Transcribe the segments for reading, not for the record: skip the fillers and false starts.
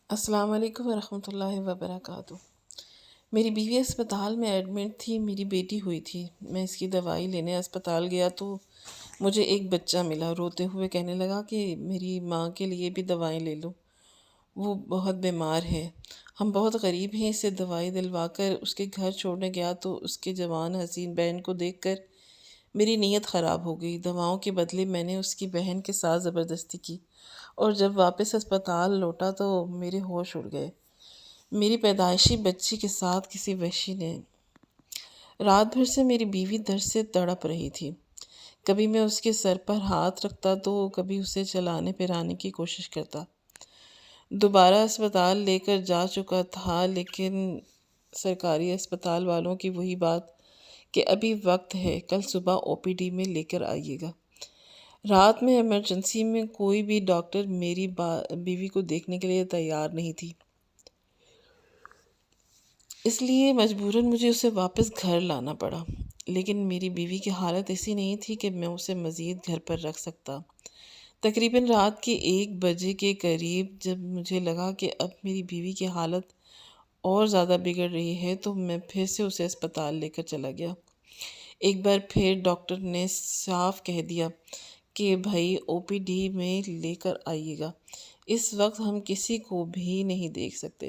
السلام علیکم ورحمۃ اللہ وبرکاتہ۔ میری بیوی اسپتال میں ایڈمٹ تھی، میری بیٹی ہوئی تھی۔ میں اس کی دوائی لینے اسپتال گیا تو مجھے ایک بچہ ملا، روتے ہوئے کہنے لگا کہ میری ماں کے لیے بھی دوائیں لے لو، وہ بہت بیمار ہے۔ ہم بہت غریب ہیں، اسے دوائی دلوا کر اس کے گھر چھوڑنے گیا تو اس کے جوان حسین بہن کو دیکھ کر میری نیت خراب ہو گئی۔ دواؤں کے بدلے میں نے اس کی بہن کے ساتھ زبردستی کی اور جب واپس اسپتال لوٹا تو میرے ہوش اڑ گئے۔ میری پیدائشی بچی کے ساتھ کسی وحشی نے۔ رات بھر سے میری بیوی درد سے تڑپ رہی تھی۔ کبھی میں اس کے سر پر ہاتھ رکھتا تو کبھی اسے چلانے پھرانے کی کوشش کرتا۔ دوبارہ اسپتال لے کر جا چکا تھا، لیکن سرکاری اسپتال والوں کی وہی بات کہ ابھی وقت ہے، کل صبح او پی ڈی میں لے کر آئیے گا۔ رات میں ایمرجنسی میں کوئی بھی ڈاکٹر میری بیوی کو دیکھنے کے لیے تیار نہیں تھی، اس لیے مجبوراً مجھے اسے واپس گھر لانا پڑا۔ لیکن میری بیوی کی حالت ایسی نہیں تھی کہ میں اسے مزید گھر پر رکھ سکتا۔ تقریباً رات کے 1 بجے کے قریب جب مجھے لگا کہ اب میری بیوی کی حالت اور زیادہ بگڑ رہی ہے تو میں پھر سے اسے اسپتال لے کر چلا گیا۔ ایک بار پھر ڈاکٹر نے صاف کہہ دیا کہ بھائی او پی ڈی میں لے کر آئیے گا، اس وقت ہم کسی کو بھی نہیں دیکھ سکتے۔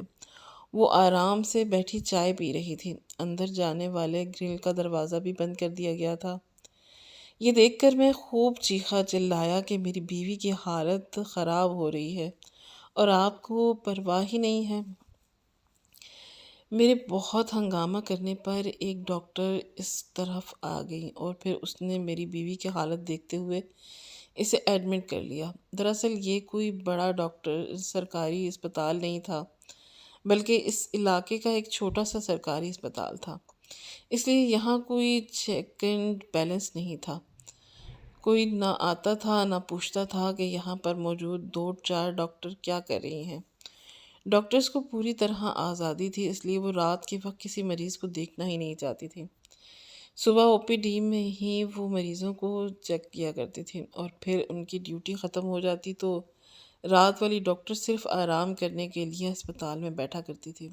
وہ آرام سے بیٹھی چائے پی رہی تھی۔ اندر جانے والے گرل کا دروازہ بھی بند کر دیا گیا تھا۔ یہ دیکھ کر میں خوب چیخا چلایا کہ میری بیوی کی حالت خراب ہو رہی ہے اور آپ کو پرواہ ہی نہیں ہے۔ میرے بہت ہنگامہ کرنے پر ایک ڈاکٹر اس طرف آ گئی اور پھر اس نے میری بیوی کی حالت دیکھتے ہوئے اسے ایڈمٹ کر لیا۔ دراصل یہ کوئی بڑا سرکاری اسپتال نہیں تھا، بلکہ اس علاقے کا ایک چھوٹا سا سرکاری اسپتال تھا، اس لیے یہاں کوئی چیک اینڈ بیلنس نہیں تھا۔ کوئی نہ آتا تھا نہ پوچھتا تھا کہ یہاں پر موجود 2-4 ڈاکٹر کیا کر رہی ہیں۔ ڈاکٹرز کو پوری طرح آزادی تھی، اس لیے وہ رات کے وقت کسی مریض کو دیکھنا ہی نہیں چاہتی تھی۔ صبح او پی ڈی میں ہی وہ مریضوں کو چیک کیا کرتی تھی اور پھر ان کی ڈیوٹی ختم ہو جاتی تو رات والی ڈاکٹر صرف آرام کرنے کے لیے اسپتال میں بیٹھا کرتی تھی۔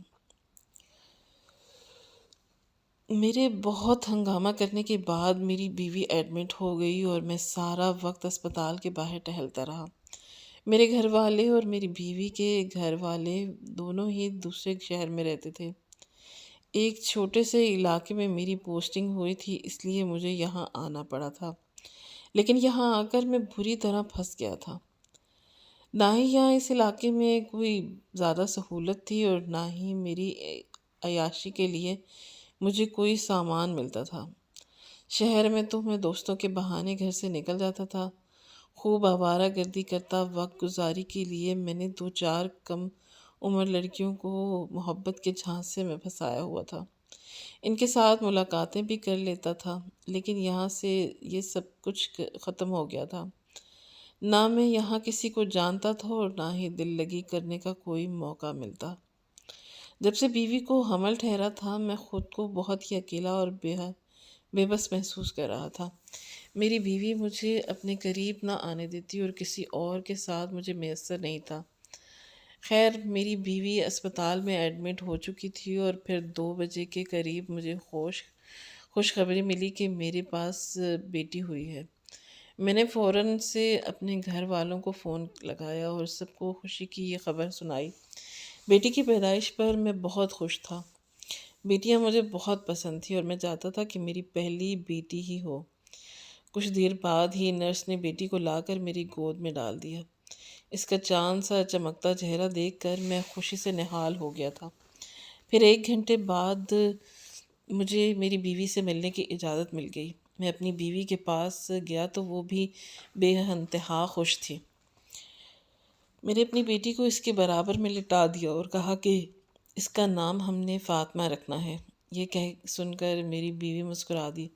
میرے بہت ہنگامہ کرنے کے بعد میری بیوی ایڈمٹ ہو گئی اور میں سارا وقت اسپتال کے باہر ٹہلتا رہا۔ میرے گھر والے اور میری بیوی کے گھر والے دونوں ہی دوسرے شہر میں رہتے تھے۔ ایک چھوٹے سے علاقے میں میری پوسٹنگ ہوئی تھی، اس لیے مجھے یہاں آنا پڑا تھا، لیکن یہاں آ کر میں بری طرح پھنس گیا تھا۔ نہ ہی یہاں اس علاقے میں کوئی زیادہ سہولت تھی اور نہ ہی میری عیاشی کے لیے مجھے کوئی سامان ملتا تھا۔ شہر میں تو میں دوستوں کے بہانے گھر سے نکل جاتا تھا۔ خوب آوارہ گردی کرتا وقت گزاری کے لیے میں نے 2-4 کم عمر لڑکیوں کو محبت کے جھانسے میں پھنسایا ہوا تھا۔ ان کے ساتھ ملاقاتیں بھی کر لیتا تھا، لیکن یہاں سے یہ سب کچھ ختم ہو گیا تھا۔ نہ میں یہاں کسی کو جانتا تھا اور نہ ہی دل لگی کرنے کا کوئی موقع ملتا۔ جب سے بیوی کو حمل ٹھہرا تھا میں خود کو بہت ہی اکیلا اور بے بس محسوس کر رہا تھا۔ میری بیوی مجھے اپنے قریب نہ آنے دیتی اور کسی اور کے ساتھ مجھے میسر نہیں تھا۔ خیر، میری بیوی اسپتال میں ایڈمٹ ہو چکی تھی اور پھر 2 بجے کے قریب مجھے خوشخبری ملی کہ میرے پاس بیٹی ہوئی ہے۔ میں نے فوراً سے اپنے گھر والوں کو فون لگایا اور سب کو خوشی کی یہ خبر سنائی۔ بیٹی کی پیدائش پر میں بہت خوش تھا۔ بیٹیاں مجھے بہت پسند تھیں اور میں چاہتا تھا کہ میری پہلی بیٹی ہی ہو۔ کچھ دیر بعد ہی نرس نے بیٹی کو لا کر میری گود میں ڈال دیا۔ اس کا چاند سا چمکتا چہرہ دیکھ کر میں خوشی سے نہال ہو گیا تھا۔ پھر 1 گھنٹے بعد مجھے میری بیوی سے ملنے کی اجازت مل گئی۔ میں اپنی بیوی کے پاس گیا تو وہ بھی بے انتہا خوش تھی۔ میں نے اپنی بیٹی کو اس کے برابر میں لٹا دیا اور کہا کہ اس کا نام ہم نے فاطمہ رکھنا ہے۔ یہ کہہ سن کر میری بیوی مسکرا دی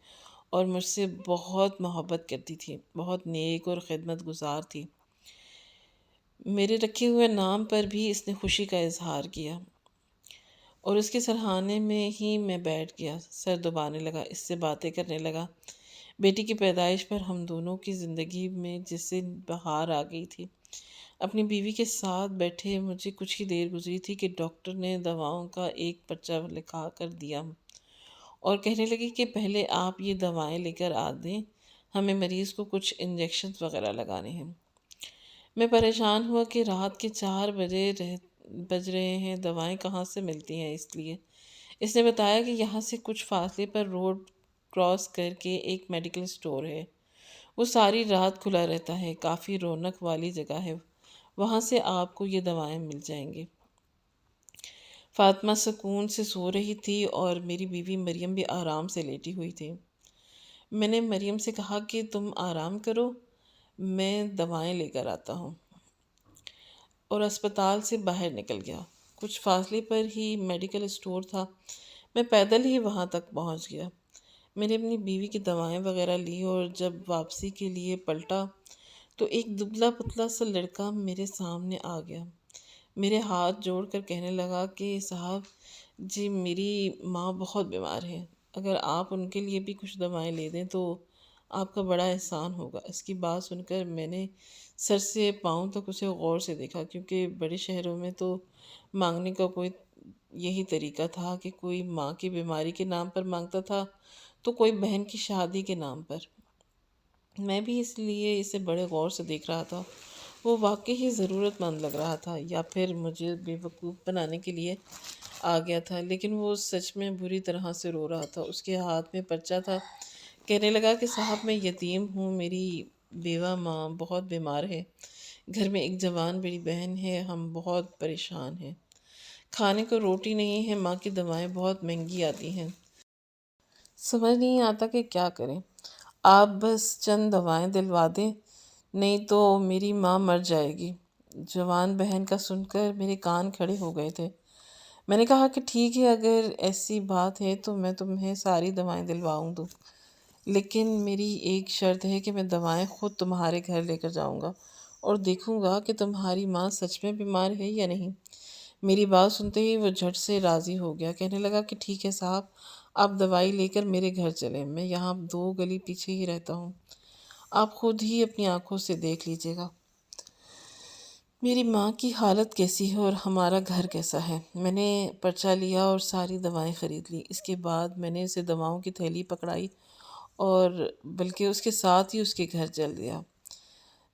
اور مجھ سے بہت محبت کرتی تھی، بہت نیک اور خدمت گزار تھی۔ میرے رکھے ہوئے نام پر بھی اس نے خوشی کا اظہار کیا اور اس کے سرہانے میں ہی میں بیٹھ گیا، سر دبانے لگا، اس سے باتیں کرنے لگا۔ بیٹی کی پیدائش پر ہم دونوں کی زندگی میں جس سے بہار آ گئی تھی، اپنی بیوی کے ساتھ بیٹھے مجھے کچھ ہی دیر گزری تھی کہ ڈاکٹر نے دواؤں کا ایک پرچہ لکھا کر دیا اور کہنے لگی کہ پہلے آپ یہ دوائیں لے کر آ دیں، ہمیں مریض کو کچھ انجیکشنز وغیرہ لگانے ہیں۔ میں پریشان ہوا کہ رات کے 4 بج رہے ہیں، دوائیں کہاں سے ملتی ہیں، اس لیے اس نے بتایا کہ یہاں سے کچھ فاصلے پر روڈ کراس کر کے ایک میڈیکل سٹور ہے، وہ ساری رات کھلا رہتا ہے، کافی رونق والی جگہ ہے، وہاں سے آپ کو یہ دوائیں مل جائیں گی۔ فاطمہ سکون سے سو رہی تھی اور میری بیوی مریم بھی آرام سے لیٹی ہوئی تھی۔ میں نے مریم سے کہا کہ تم آرام کرو، میں دوائیں لے کر آتا ہوں، اور اسپتال سے باہر نکل گیا۔ کچھ فاصلے پر ہی میڈیکل سٹور تھا، میں پیدل ہی وہاں تک پہنچ گیا۔ میں نے اپنی بیوی کی دوائیں وغیرہ لی اور جب واپسی کے لیے پلٹا تو ایک دبلا پتلا سا لڑکا میرے سامنے آ گیا، میرے ہاتھ جوڑ کر کہنے لگا کہ صاحب جی میری ماں بہت بیمار ہے، اگر آپ ان کے لیے بھی کچھ دوائیں لے دیں تو آپ کا بڑا احسان ہوگا۔ اس کی بات سن کر میں نے سر سے پاؤں تک اسے غور سے دیکھا، کیونکہ بڑے شہروں میں تو مانگنے کا کوئی یہی طریقہ تھا کہ کوئی ماں کی بیماری کے نام پر مانگتا تھا تو کوئی بہن کی شادی کے نام پر۔ میں بھی اس لیے اسے بڑے غور سے دیکھ رہا تھا، وہ واقعی ہی ضرورت مند لگ رہا تھا یا پھر مجھے بے وقوف بنانے کے لیے آ گیا تھا، لیکن وہ سچ میں بری طرح سے رو رہا تھا، اس کے ہاتھ میں پرچہ تھا۔ کہنے لگا کہ صاحب میں یتیم ہوں، میری بیوہ ماں بہت بیمار ہے، گھر میں ایک جوان بڑی بہن ہے، ہم بہت پریشان ہیں، کھانے کو روٹی نہیں ہے، ماں کی دوائیں بہت مہنگی آتی ہیں، سمجھ نہیں آتا کہ کیا کریں، آپ بس چند دوائیں دلوا دیں، نہیں تو میری ماں مر جائے گی۔ جوان بہن کا سن کر میرے کان کھڑے ہو گئے تھے۔ میں نے کہا کہ ٹھیک ہے، اگر ایسی بات ہے تو میں تمہیں ساری دوائیں دلواؤں دوں، لیکن میری ایک شرط ہے کہ میں دوائیں خود تمہارے گھر لے کر جاؤں گا اور دیکھوں گا کہ تمہاری ماں سچ میں بیمار ہے یا نہیں۔ میری بات سنتے ہی وہ جھٹ سے راضی ہو گیا، کہنے لگا کہ ٹھیک ہے صاحب، آپ دوائی لے کر میرے گھر چلیں، میں یہاں 2 گلی پیچھے ہی رہتا ہوں، آپ خود ہی اپنی آنکھوں سے دیکھ لیجیے گا میری ماں کی حالت کیسی ہے اور ہمارا گھر کیسا ہے۔ میں نے پرچہ لیا اور ساری دوائیں خرید لی۔ اس کے بعد میں نے اسے دواؤں کی تھیلی پکڑائی اور بلکہ اس کے ساتھ ہی اس کے گھر چل دیا،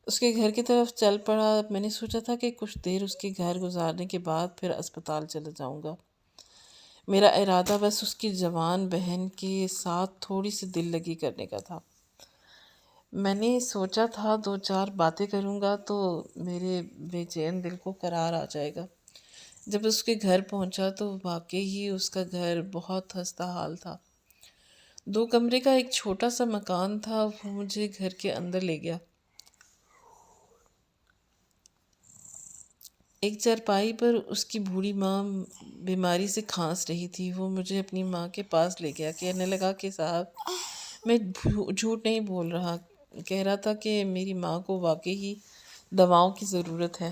اس کے گھر کی طرف چل پڑا۔ میں نے سوچا تھا کہ کچھ دیر اس کے گھر گزارنے کے بعد پھر اسپتال چلا جاؤں گا۔ میرا ارادہ بس اس کی جوان بہن کے ساتھ تھوڑی سی دل لگی کرنے کا تھا۔ میں نے سوچا تھا 2 4 باتیں کروں گا تو میرے بے چین دل کو قرار آ جائے گا۔ جب اس کے گھر پہنچا تو واقعی ہی اس کا گھر بہت خستہ حال تھا۔ 2 کمرے کا ایک چھوٹا سا مکان تھا، وہ مجھے گھر کے اندر لے گیا۔ ایک چارپائی پر اس کی بوڑھی ماں بیماری سے کھانس رہی تھی، وہ مجھے اپنی ماں کے پاس لے گیا، کہنے لگا کہ صاحب میں جھوٹ نہیں بول رہا، کہہ رہا تھا کہ میری ماں کو واقعی ہی دواؤں کی ضرورت ہے۔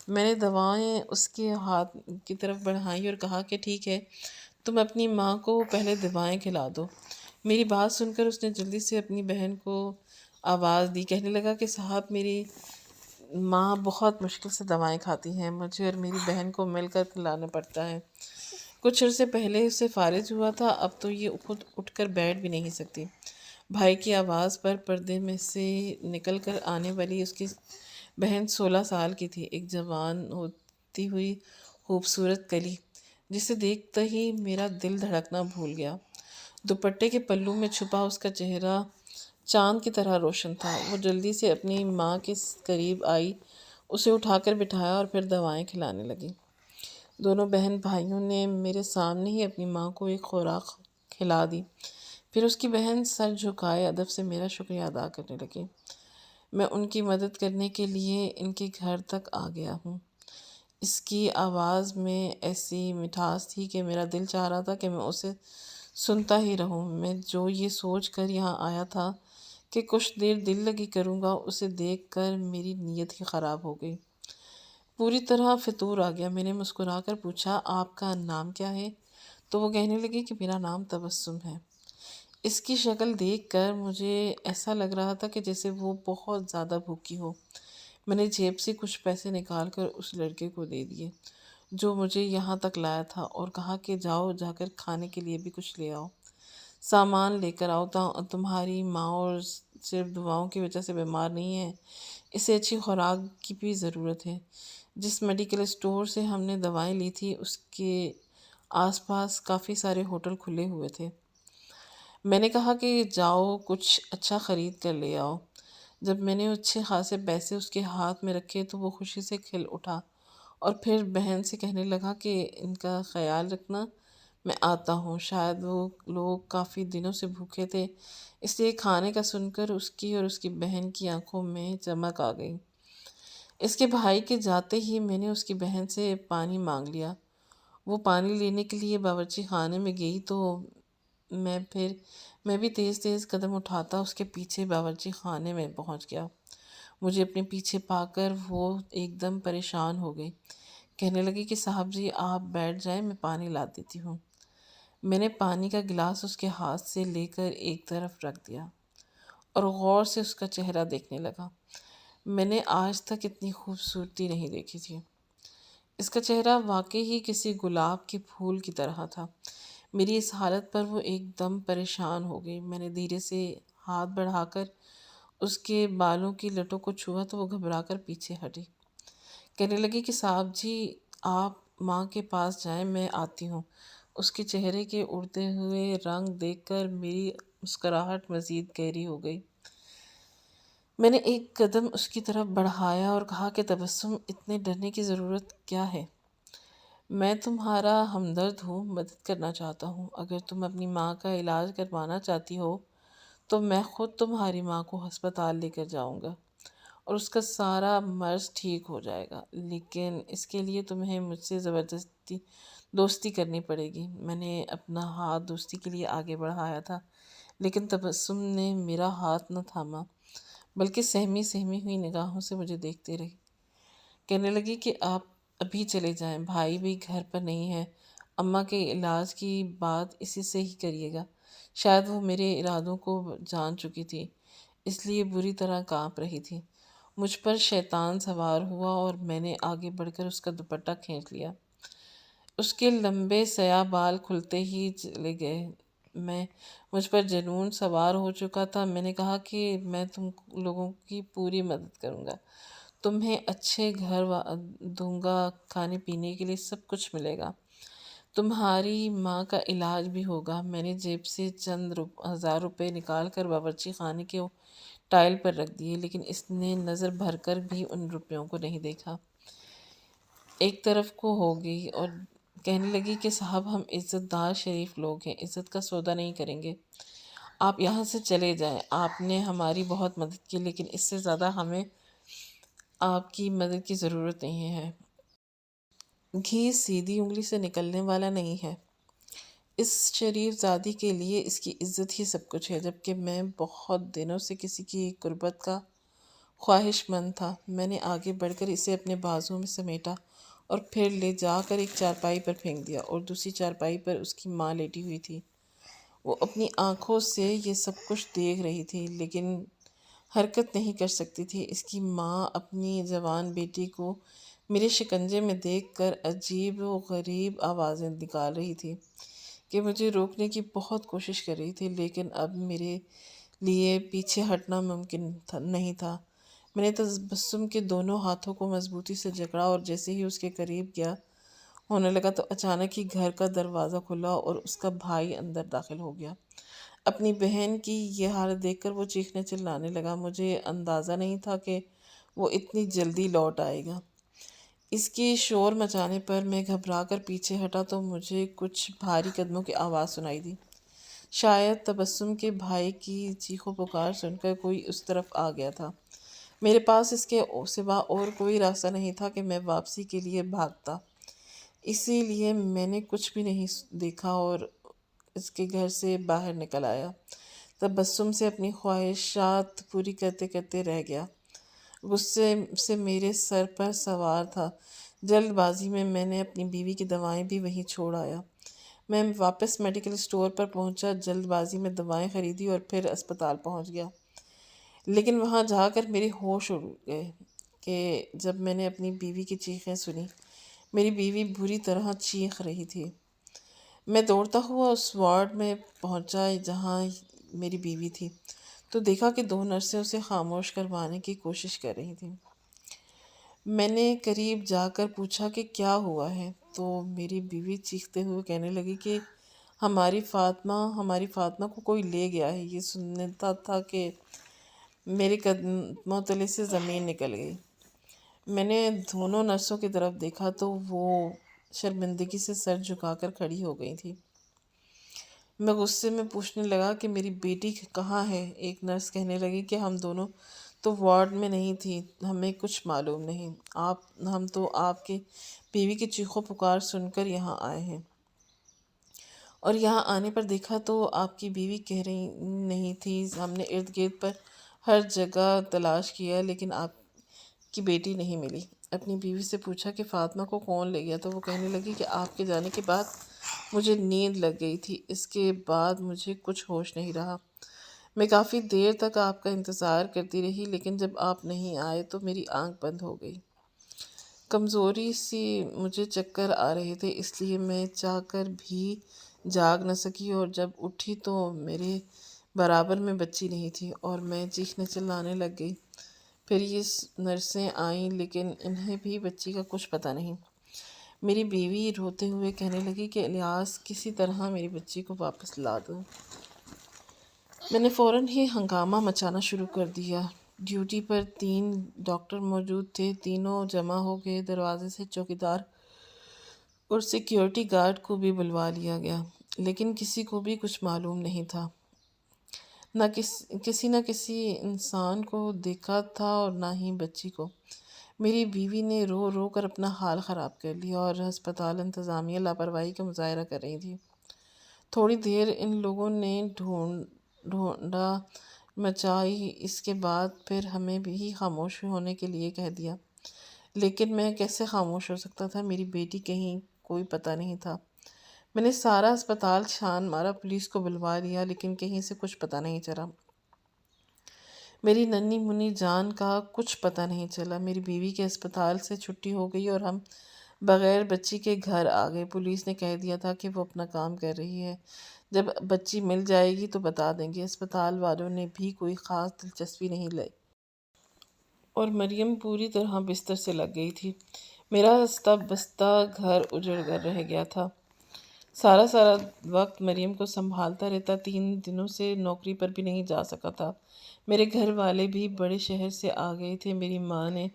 میں نے دوائیں اس کے ہاتھ کی طرف بڑھائیں اور کہا کہ ٹھیک ہے، تم اپنی ماں کو پہلے دوائیں کھلا دو۔ میری بات سن کر اس نے جلدی سے اپنی بہن کو آواز دی، کہنے لگا کہ صاحب میری ماں بہت مشکل سے دوائیں کھاتی ہیں، مجھے اور میری بہن کو مل کر کھلانا پڑتا ہے، کچھ عرصے پہلے اس سے فارغ ہوا تھا، اب تو یہ خود اٹھ کر بیٹھ بھی نہیں سکتی۔ بھائی کی آواز پر پردے میں سے نکل کر آنے والی اس کی بہن 16 سال کی تھی، ایک جوان ہوتی ہوئی خوبصورت کلی، جسے دیکھتے ہی میرا دل دھڑکنا بھول گیا۔ دوپٹے کے پلو میں چھپا اس کا چہرہ چاند کی طرح روشن تھا۔ وہ جلدی سے اپنی ماں کے قریب آئی، اسے اٹھا کر بٹھایا اور پھر دوائیں کھلانے لگی۔ دونوں بہن بھائیوں نے میرے سامنے ہی اپنی ماں کو ایک خوراک کھلا دی، پھر اس کی بہن سر جھکائے ادب سے میرا شکریہ ادا کرنے لگی۔ میں ان کی مدد کرنے کے لیے ان کے گھر تک آ گیا ہوں۔ اس کی آواز میں ایسی مٹھاس تھی کہ میرا دل چاہ رہا تھا کہ میں اسے سنتا ہی رہوں۔ میں جو یہ سوچ کر یہاں آیا تھا کہ کچھ دیر دل لگی کروں گا، اسے دیکھ کر میری نیت ہی خراب ہو گئی، پوری طرح فطور آ گیا۔ میں نے مسکرا کر پوچھا آپ کا نام کیا ہے؟ تو وہ کہنے لگی کہ میرا نام تبسم ہے۔ اس کی شکل دیکھ کر مجھے ایسا لگ رہا تھا کہ جیسے وہ بہت زیادہ بھوکی ہو۔ میں نے جیب سے کچھ پیسے نکال کر اس لڑکے کو دے دیے جو مجھے یہاں تک لایا تھا، اور کہا کہ جاؤ جا کر کھانے کے لیے بھی کچھ لے آؤ، سامان لے کر آؤ، تمہاری ماں اور صرف دعاؤں کی وجہ سے بیمار نہیں ہے، اسے اچھی خوراک کی بھی ضرورت ہے۔ جس میڈیکل اسٹور سے ہم نے دوائیں لی تھی اس کے آس پاس کافی سارے ہوٹل کھلے ہوئے تھے۔ میں نے کہا کہ جاؤ کچھ اچھا خرید کر لے آؤ۔ جب میں نے اچھے خاصے پیسے اس کے ہاتھ میں رکھے تو وہ خوشی سے کھل اٹھا اور پھر بہن سے کہنے لگا کہ ان کا خیال رکھنا، میں آتا ہوں۔ شاید وہ لوگ کافی دنوں سے بھوکے تھے، اس لیے کھانے کا سن کر اس کی اور اس کی بہن کی آنکھوں میں چمک آ گئی۔ اس کے بھائی کے جاتے ہی میں نے اس کی بہن سے پانی مانگ لیا۔ وہ پانی لینے کے لیے باورچی خانے میں گئی تو میں بھی تیز تیز قدم اٹھاتا اس کے پیچھے باورچی خانے میں پہنچ گیا۔ مجھے اپنے پیچھے پا کر وہ ایک دم پریشان ہو گئی، کہنے لگی کہ صاحب جی آپ بیٹھ جائیں، میں پانی لا دیتی ہوں۔ میں نے پانی کا گلاس اس کے ہاتھ سے لے کر ایک طرف رکھ دیا اور غور سے اس کا چہرہ دیکھنے لگا۔ میں نے آج تک اتنی خوبصورتی نہیں دیکھی تھی۔ اس کا چہرہ واقعی ہی کسی گلاب کے پھول کی طرح تھا۔ میری اس حالت پر وہ ایک دم پریشان ہو گئی۔ میں نے دھیرے سے ہاتھ بڑھا کر اس کے بالوں کی لٹوں کو چھوا تو وہ گھبرا کر پیچھے ہٹی، کہنے لگی کہ صاحب جی آپ ماں کے پاس جائیں، میں آتی ہوں۔ اس کے چہرے کے اڑتے ہوئے رنگ دیکھ کر میری مسکراہٹ مزید گہری ہو گئی۔ میں نے ایک قدم اس کی طرف بڑھایا اور کہا کہ تبسم، اتنے ڈرنے کی ضرورت کیا ہے؟ میں تمہارا ہمدرد ہوں، مدد کرنا چاہتا ہوں۔ اگر تم اپنی ماں کا علاج کروانا چاہتی ہو تو میں خود تمہاری ماں کو ہسپتال لے کر جاؤں گا اور اس کا سارا مرض ٹھیک ہو جائے گا، لیکن اس کے لیے تمہیں مجھ سے زبردستی دوستی کرنی پڑے گی۔ میں نے اپنا ہاتھ دوستی کے لیے آگے بڑھایا تھا، لیکن تبسم نے میرا ہاتھ نہ تھاما، بلکہ سہمی سہمی ہوئی نگاہوں سے مجھے دیکھتے رہی۔ کہنے لگی کہ آپ ابھی چلے جائیں، بھائی بھی گھر پر نہیں ہے، اماں کے علاج کی بات اسی سے ہی کریے گا۔ شاید وہ میرے ارادوں کو جان چکی تھی، اس لیے بری طرح کانپ رہی تھی۔ مجھ پر شیطان سوار ہوا اور میں نے آگے بڑھ کر اس کا دوپٹہ کھینچ لیا۔ اس کے لمبے سیاہ بال کھلتے ہی چلے گئے۔ مجھ پر جنون سوار ہو چکا تھا۔ میں نے کہا کہ میں تم لوگوں کی پوری مدد کروں گا، تمہیں اچھے گھر دوں گا، کھانے پینے کے لیے سب کچھ ملے گا، تمہاری ماں کا علاج بھی ہوگا۔ میں نے جیب سے چند ہزار روپے نکال کر باورچی خانے کے ٹائل پر رکھ دیے، لیکن اس نے نظر بھر کر بھی ان روپیوں کو نہیں دیکھا، ایک طرف کو ہو گئی اور کہنے لگی کہ صاحب ہم عزت دار شریف لوگ ہیں، عزت کا سودا نہیں کریں گے، آپ یہاں سے چلے جائیں۔ آپ نے ہماری بہت مدد کی، لیکن اس سے زیادہ ہمیں آپ کی مدد کی ضرورت نہیں ہے۔ گھی سیدھی انگلی سے نکلنے والا نہیں ہے۔ اس شریف زادی کے لیے اس کی عزت ہی سب کچھ ہے، جبکہ میں بہت دنوں سے کسی کی قربت کا خواہش مند تھا۔ میں نے آگے بڑھ کر اسے اپنے بازو میں سمیٹا اور پھر لے جا کر ایک چارپائی پر پھینک دیا، اور دوسری چارپائی پر اس کی ماں لیٹی ہوئی تھی۔ وہ اپنی آنکھوں سے یہ سب کچھ دیکھ رہی تھی، لیکن حرکت نہیں کر سکتی تھی۔ اس کی ماں اپنی جوان بیٹی کو میرے شکنجے میں دیکھ کر عجیب و غریب آوازیں نکال رہی تھی کہ مجھے روکنے کی بہت کوشش کر رہی تھی، لیکن اب میرے لیے پیچھے ہٹنا ممکن نہیں تھا۔ میں نے تبسم کے دونوں ہاتھوں کو مضبوطی سے جکڑا اور جیسے ہی اس کے قریب گیا ہونے لگا تو اچانک ہی گھر کا دروازہ کھلا اور اس کا بھائی اندر داخل ہو گیا۔ اپنی بہن کی یہ حالت دیکھ کر وہ چیخنے چلانے لگا۔ مجھے اندازہ نہیں تھا کہ وہ اتنی جلدی لوٹ آئے گا۔ اس کی شور مچانے پر میں گھبرا کر پیچھے ہٹا تو مجھے کچھ بھاری قدموں کی آواز سنائی دی۔ شاید تبسم کے بھائی کی چیخ و پکار سن کر کوئی اس طرف آ گیا تھا۔ میرے پاس اس کے سوا اور کوئی راستہ نہیں تھا کہ میں واپسی کے لیے بھاگتا، اسی لیے میں نے کچھ بھی نہیں دیکھا اور اس کے گھر سے باہر نکل آیا۔ تبسم سے اپنی خواہشات پوری کرتے کرتے رہ گیا، غصے سے میرے سر پر سوار تھا۔ جلد بازی میں میں نے اپنی بیوی کی دوائیں بھی وہیں چھوڑ آیا۔ میں واپس میڈیکل اسٹور پر پہنچا، جلد بازی میں دوائیں خریدی اور پھر اسپتال پہنچ گیا، لیکن وہاں جا کر میرے ہوش اڑ گئے۔ کہ جب میں نے اپنی بیوی کی چیخیں سنی، میری بیوی بری طرح چیخ رہی تھی۔ میں دوڑتا ہوا اس وارڈ میں پہنچا جہاں میری بیوی تھی، تو دیکھا کہ دو نرسیں اسے خاموش کروانے کی کوشش کر رہی تھیں۔ میں نے قریب جا کر پوچھا کہ کیا ہوا ہے، تو میری بیوی چیختے ہوئے کہنے لگی کہ ہماری فاطمہ کو کوئی لے گیا ہے۔ یہ سنتا تھا کہ میرے قدموں تلے سے زمین نکل گئی۔ میں نے دونوں نرسوں کی طرف دیکھا تو وہ شرمندگی سے سر جھکا کر کھڑی ہو گئی تھی۔ میں غصے میں پوچھنے لگا کہ میری بیٹی کہاں ہے؟ ایک نرس کہنے لگی کہ ہم دونوں تو وارڈ میں نہیں تھی، ہمیں کچھ معلوم نہیں، ہم تو آپ کے بیوی کی چیخو پکار سن کر یہاں آئے ہیں، اور یہاں آنے پر دیکھا تو آپ کی بیوی کہہ رہی نہیں تھی۔ ہم نے ارد گرد پر ہر جگہ تلاش کیا لیکن آپ کی بیٹی نہیں ملی۔ اپنی بیوی سے پوچھا کہ فاطمہ کو کون لے گیا، تو وہ کہنے لگی کہ آپ کے جانے کے بعد مجھے نیند لگ گئی تھی، اس کے بعد مجھے کچھ ہوش نہیں رہا۔ میں کافی دیر تک آپ کا انتظار کرتی رہی، لیکن جب آپ نہیں آئے تو میری آنکھ بند ہو گئی۔ کمزوری سی مجھے چکر آ رہے تھے، اس لیے میں چاہ کر بھی جاگ نہ سکی، اور جب اٹھی تو میرے برابر میں بچی نہیں تھی، اور میں چیخنے چلانے لگ گئی۔ پھر یہ نرسیں آئیں لیکن انہیں بھی بچی کا کچھ پتہ نہیں۔ میری بیوی روتے ہوئے کہنے لگی کہ الیاس کسی طرح میری بچی کو واپس لا دو۔ میں نے فوراً ہی ہنگامہ مچانا شروع کر دیا۔ ڈیوٹی پر 3 ڈاکٹر موجود تھے، تینوں جمع ہو گئے، دروازے سے چوکیدار اور سیکیورٹی گارڈ کو بھی بلوا لیا گیا، لیکن کسی کو بھی کچھ معلوم نہیں تھا۔ کسی نہ کسی انسان کو دیکھا تھا اور نہ ہی بچی کو۔ میری بیوی نے رو رو کر اپنا حال خراب کر لیا، اور ہسپتال انتظامیہ لاپرواہی کا مظاہرہ کر رہی تھی۔ تھوڑی دیر ان لوگوں نے ڈھونڈا مچائی، اس کے بعد پھر ہمیں بھی خاموش ہونے کے لیے کہہ دیا، لیکن میں کیسے خاموش ہو سکتا تھا؟ میری بیٹی کہیں کوئی پتہ نہیں تھا۔ میں نے سارا ہسپتال چھان مارا، پولیس کو بلوا لیا، لیکن کہیں سے کچھ پتہ نہیں چلا۔ میری ننھی منی جان کا کچھ پتہ نہیں چلا۔ میری بیوی کے ہسپتال سے چھٹی ہو گئی اور ہم بغیر بچی کے گھر آ گئے۔ پولیس نے کہہ دیا تھا کہ وہ اپنا کام کر رہی ہے، جب بچی مل جائے گی تو بتا دیں گے۔ ہسپتال والوں نے بھی کوئی خاص دلچسپی نہیں لی، اور مریم پوری طرح بستر سے لگ گئی تھی۔ میرا ہستہ بستہ گھر اجڑ کر رہ گیا تھا۔ سارا وقت مریم کو سنبھالتا رہتا۔ 3 دنوں سے نوکری پر بھی نہیں جا سکا تھا۔ میرے گھر والے بھی بڑے شہر سے آ گئے تھے۔ میری ماں نے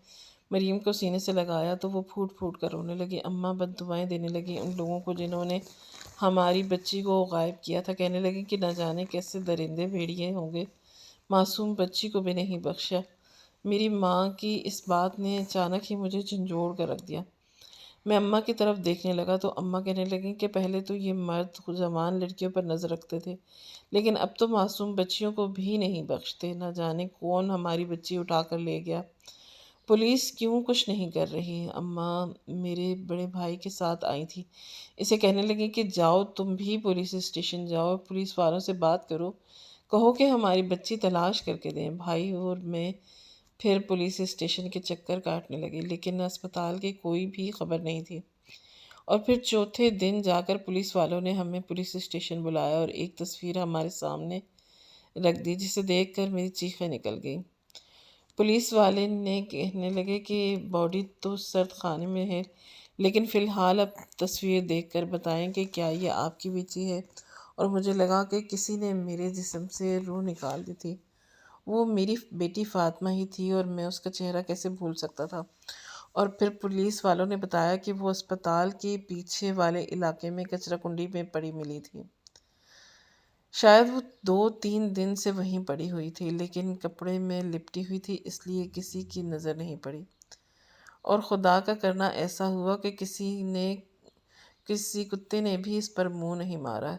مریم کو سینے سے لگایا تو وہ پھوٹ پھوٹ کر رونے لگی۔ اماں بد دعائیں دینے لگی ان لوگوں کو جنہوں نے ہماری بچی کو غائب کیا تھا۔ کہنے لگی کہ نہ جانے کیسے درندے بھیڑیے ہوں گے، معصوم بچی کو بھی نہیں بخشا۔ میری ماں کی اس بات نے اچانک ہی مجھے جھنجھوڑ کر رکھ دیا۔ میں اماں کی طرف دیکھنے لگا تو اماں کہنے لگیں کہ پہلے تو یہ مرد جوان لڑکیوں پر نظر رکھتے تھے، لیکن اب تو معصوم بچیوں کو بھی نہیں بخشتے۔ نہ جانے کون ہماری بچی اٹھا کر لے گیا۔ پولیس کیوں کچھ نہیں کر رہی؟ اماں میرے بڑے بھائی کے ساتھ آئی تھی، اسے کہنے لگی کہ جاؤ تم بھی پولیس اسٹیشن جاؤ، پولیس والوں سے بات کرو، کہو کہ ہماری بچی تلاش کر کے دیں۔ بھائی اور میں پھر پولیس اسٹیشن کے چکر کاٹنے لگے، لیکن اسپتال کی کوئی بھی خبر نہیں تھی۔ اور پھر چوتھے دن جا کر پولیس والوں نے ہمیں پولیس اسٹیشن بلایا اور ایک تصویر ہمارے سامنے رکھ دی، جسے دیکھ کر میری چیخیں نکل گئیں۔ پولیس والے نے کہنے لگے کہ باڈی تو سرد خانے میں ہے، لیکن فی الحال اب تصویر دیکھ کر بتائیں کہ کیا یہ آپ کی بیٹی ہے؟ اور مجھے لگا کہ کسی نے میرے جسم سے روح نکال دی تھی۔ وہ میری بیٹی فاطمہ ہی تھی، اور میں اس کا چہرہ کیسے بھول سکتا تھا؟ اور پھر پولیس والوں نے بتایا کہ وہ اسپتال کے پیچھے والے علاقے میں کچرا کنڈی میں پڑی ملی تھی۔ شاید وہ 2-3 دن سے وہیں پڑی ہوئی تھی، لیکن کپڑے میں لپٹی ہوئی تھی، اس لیے کسی کی نظر نہیں پڑی۔ اور خدا کا کرنا ایسا ہوا کہ کسی کتے نے بھی اس پر منہ نہیں مارا،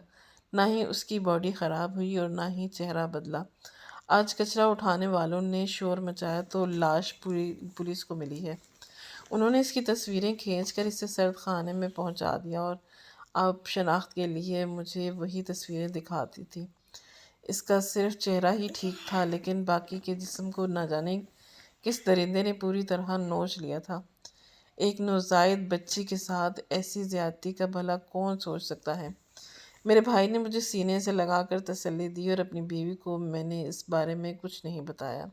نہ ہی اس کی باڈی خراب ہوئی اور نہ ہی چہرہ بدلا۔ آج کچرا اٹھانے والوں نے شور مچایا تو لاش پولیس کو ملی ہے۔ انہوں نے اس کی تصویریں کھینچ کر اسے سرد خانے میں پہنچا دیا، اور اب شناخت کے لیے مجھے وہی تصویریں دکھاتی تھی۔ اس کا صرف چہرہ ہی ٹھیک تھا، لیکن باقی کے جسم کو نہ جانے کس درندے نے پوری طرح نوچ لیا تھا۔ ایک نوزائیدہ بچی کے ساتھ ایسی زیادتی کا بھلا کون سوچ سکتا ہے؟ میرے بھائی نے مجھے سینے سے لگا کر تسلی دی اور اپنی بیوی کو میں نے اس بارے میں کچھ نہیں بتایا۔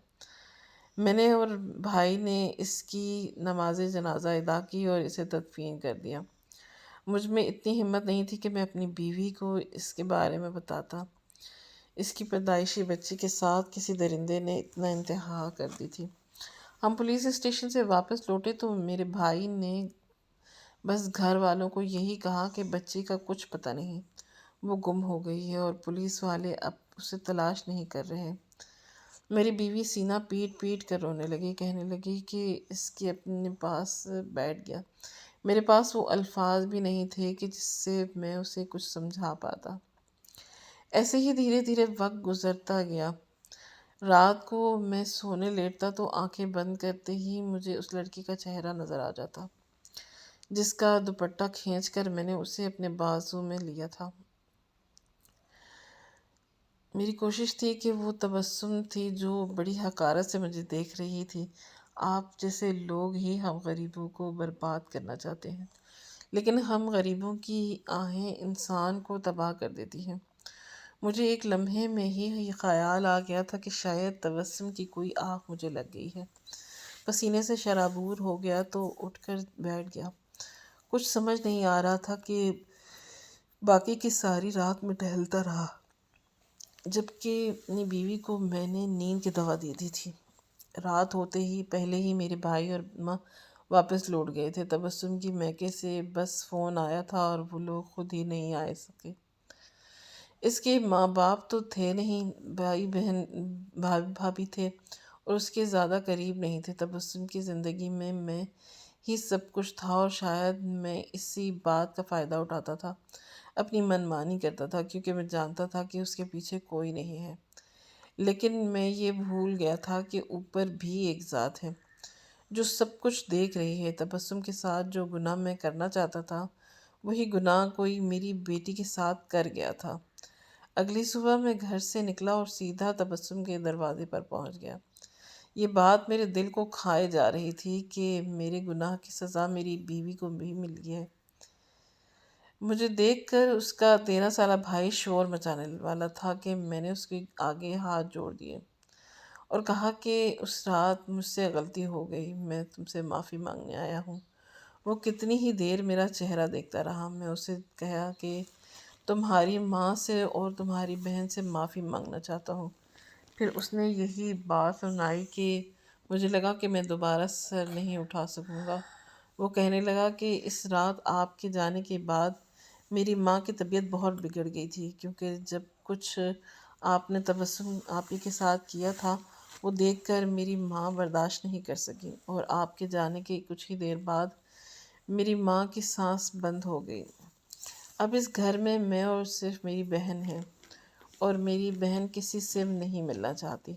میں نے اور بھائی نے اس کی نماز جنازہ ادا کی اور اسے تدفین کر دیا۔ مجھ میں اتنی ہمت نہیں تھی کہ میں اپنی بیوی کو اس کے بارے میں بتاتا۔ اس کی پیدائشی بچی کے ساتھ کسی درندے نے اتنا انتہا کر دی تھی۔ ہم پولیس اسٹیشن سے واپس لوٹے تو میرے بھائی نے بس گھر والوں کو یہی کہا کہ بچی کا کچھ پتہ نہیں، وہ گم ہو گئی ہے اور پولیس والے اب اسے تلاش نہیں کر رہے۔ میری بیوی سینہ پیٹ پیٹ کر رونے لگی، کہنے لگی کہ اس کے اپنے پاس بیٹھ گیا۔ میرے پاس وہ الفاظ بھی نہیں تھے کہ جس سے میں اسے کچھ سمجھا پاتا۔ ایسے ہی دھیرے دھیرے وقت گزرتا گیا۔ رات کو میں سونے لیٹتا تو آنکھیں بند کرتے ہی مجھے اس لڑکی کا چہرہ نظر آ جاتا جس کا دوپٹہ کھینچ کر میں نے اسے اپنے بازو میں لیا تھا۔ میری کوشش تھی کہ وہ تبسم تھی جو بڑی حقارت سے مجھے دیکھ رہی تھی۔ آپ جیسے لوگ ہی ہم غریبوں کو برباد کرنا چاہتے ہیں، لیکن ہم غریبوں کی آہیں انسان کو تباہ کر دیتی ہیں۔ مجھے ایک لمحے میں ہی یہ خیال آ گیا تھا کہ شاید تبسم کی کوئی آنکھ مجھے لگ گئی ہے۔ پسینے سے شرابور ہو گیا تو اٹھ کر بیٹھ گیا۔ کچھ سمجھ نہیں آ رہا تھا کہ باقی کی ساری رات میں ٹہلتا رہا، جبکہ اپنی بیوی کو میں نے نیند کی دوا دی دی تھی۔ رات ہوتے ہی پہلے ہی میرے بھائی اور ماں واپس لوٹ گئے تھے۔ تبسم کی میکے سے بس فون آیا تھا اور وہ لوگ خود ہی نہیں آ سکے۔ اس کے ماں باپ تو تھے نہیں، بھائی بہن بھابھی تھے اور اس کے زیادہ قریب نہیں تھے۔ تبسم کی زندگی میں ہی سب کچھ تھا اور شاید میں اسی بات کا فائدہ اٹھاتا تھا، اپنی من مانی کرتا تھا، کیونکہ میں جانتا تھا کہ اس کے پیچھے کوئی نہیں ہے۔ لیکن میں یہ بھول گیا تھا کہ اوپر بھی ایک ذات ہے جو سب کچھ دیکھ رہی ہے۔ تبسم کے ساتھ جو گناہ میں کرنا چاہتا تھا وہی گناہ کوئی میری بیٹی کے ساتھ کر گیا تھا۔ اگلی صبح میں گھر سے نکلا اور سیدھا تبسم کے دروازے پر پہنچ گیا۔ یہ بات میرے دل کو کھائے جا رہی تھی کہ میرے گناہ کی سزا میری بیوی کو بھی ملی ہے۔ مجھے دیکھ کر اس کا 13 سالہ بھائی شور مچانے والا تھا کہ میں نے اس کے آگے ہاتھ جوڑ دیے اور کہا کہ اس رات مجھ سے غلطی ہو گئی، میں تم سے معافی مانگنے آیا ہوں۔ وہ کتنی ہی دیر میرا چہرہ دیکھتا رہا۔ میں اسے کہا کہ تمہاری ماں سے اور تمہاری بہن سے معافی مانگنا چاہتا ہوں۔ پھر اس نے یہی بات سنائی کہ مجھے لگا کہ میں دوبارہ سر نہیں اٹھا سکوں گا۔ وہ کہنے لگا کہ اس رات آپ کے جانے کے بعد میری ماں کی طبیعت بہت بگڑ گئی تھی، کیونکہ جب کچھ آپ نے تبسم آپ ہی کے ساتھ کیا تھا وہ دیکھ کر میری ماں برداشت نہیں کر سکی، اور آپ کے جانے کے کچھ ہی دیر بعد میری ماں کی سانس بند ہو گئی۔ اب اس گھر میں اور صرف میری بہن ہے، اور میری بہن کسی سے نہیں ملنا چاہتی۔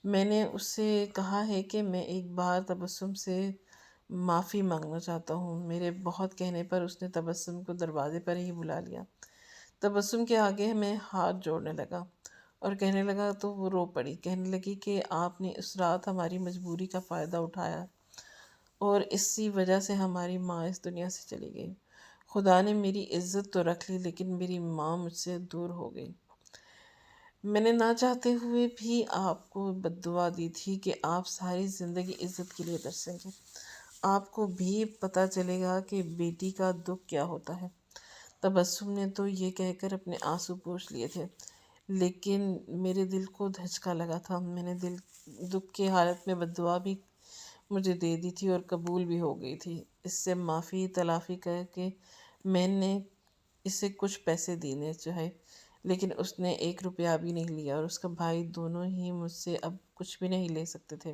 میں نے اسے کہا ہے کہ میں ایک بار تبسم سے معافی مانگنا چاہتا ہوں۔ میرے بہت کہنے پر اس نے تبسم کو دروازے پر ہی بلا لیا۔ تبسم کے آگے میں ہاتھ جوڑنے لگا اور کہنے لگا تو وہ رو پڑی، کہنے لگی کہ آپ نے اس رات ہماری مجبوری کا فائدہ اٹھایا اور اسی وجہ سے ہماری ماں اس دنیا سے چلی گئی۔ خدا نے میری عزت تو رکھ لی، لیکن میری ماں مجھ سے دور ہو گئی۔ میں نے نہ چاہتے ہوئے بھی آپ کو بددعا دی تھی کہ آپ ساری زندگی عزت کے لیے ترسیں گے۔ آپ کو بھی پتہ چلے گا کہ بیٹی کا دکھ کیا ہوتا ہے۔ تبسم نے تو یہ کہہ کر اپنے آنسو پوچھ لیے تھے، لیکن میرے دل کو دھچکا لگا تھا۔ میں نے دکھ کی حالت میں بددعا بھی مجھے دے دی تھی اور قبول بھی ہو گئی تھی۔ اس سے معافی تلافی کر کے میں نے اسے کچھ پیسے دینے چاہے، لیکن اس نے 1 روپیہ بھی نہیں لیا، اور اس کا بھائی دونوں ہی مجھ سے اب کچھ بھی نہیں لے سکتے تھے۔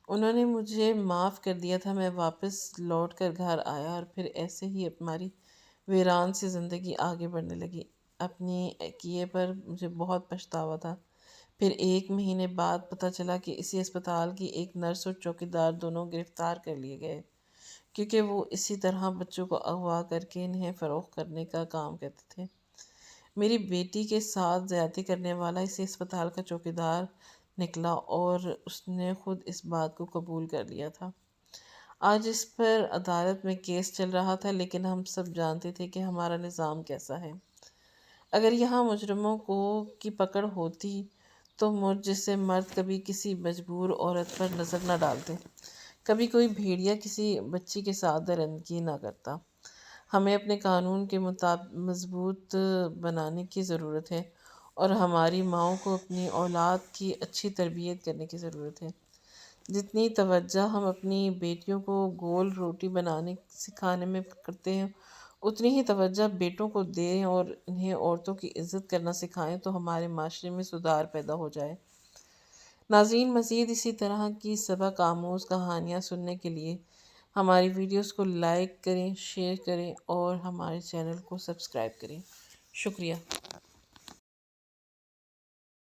انہوں نے مجھے معاف کر دیا تھا۔ میں واپس لوٹ کر گھر آیا اور پھر ایسے ہی ہماری ویران سی زندگی آگے بڑھنے لگی۔ اپنی کیے پر مجھے بہت پچھتاوا تھا۔ پھر 1 مہینے بعد پتہ چلا کہ اسی اسپتال کی ایک نرس اور چوکیدار دونوں گرفتار کر لیے گئے، کیونکہ وہ اسی طرح بچوں کو اغوا کر کے انہیں فروخت کرنے کا کام کرتے تھے۔ میری بیٹی کے ساتھ زیادتی کرنے والا اسی اسپتال کا چوکیدار نکلا اور اس نے خود اس بات کو قبول کر لیا تھا۔ آج اس پر عدالت میں کیس چل رہا تھا، لیکن ہم سب جانتے تھے کہ ہمارا نظام کیسا ہے۔ اگر یہاں مجرموں کی پکڑ ہوتی تو مجھ جیسے مرد کبھی کسی مجبور عورت پر نظر نہ ڈالتے، کبھی کوئی بھیڑیا کسی بچی کے ساتھ درندگی نہ کرتا۔ ہمیں اپنے قانون کے مضبوط بنانے کی ضرورت ہے، اور ہماری ماؤں کو اپنی اولاد کی اچھی تربیت کرنے کی ضرورت ہے۔ جتنی توجہ ہم اپنی بیٹیوں کو گول روٹی بنانے سکھانے میں کرتے ہیں، اتنی ہی توجہ بیٹوں کو دیں اور انہیں عورتوں کی عزت کرنا سکھائیں تو ہمارے معاشرے میں سدھار پیدا ہو جائے۔ ناظرین، مزید اسی طرح کی سبق آموز کہانیاں سننے کے لیے ہماری ویڈیوز کو لائک کریں، شیئر کریں اور ہمارے چینل کو سبسکرائب کریں۔ شکریہ۔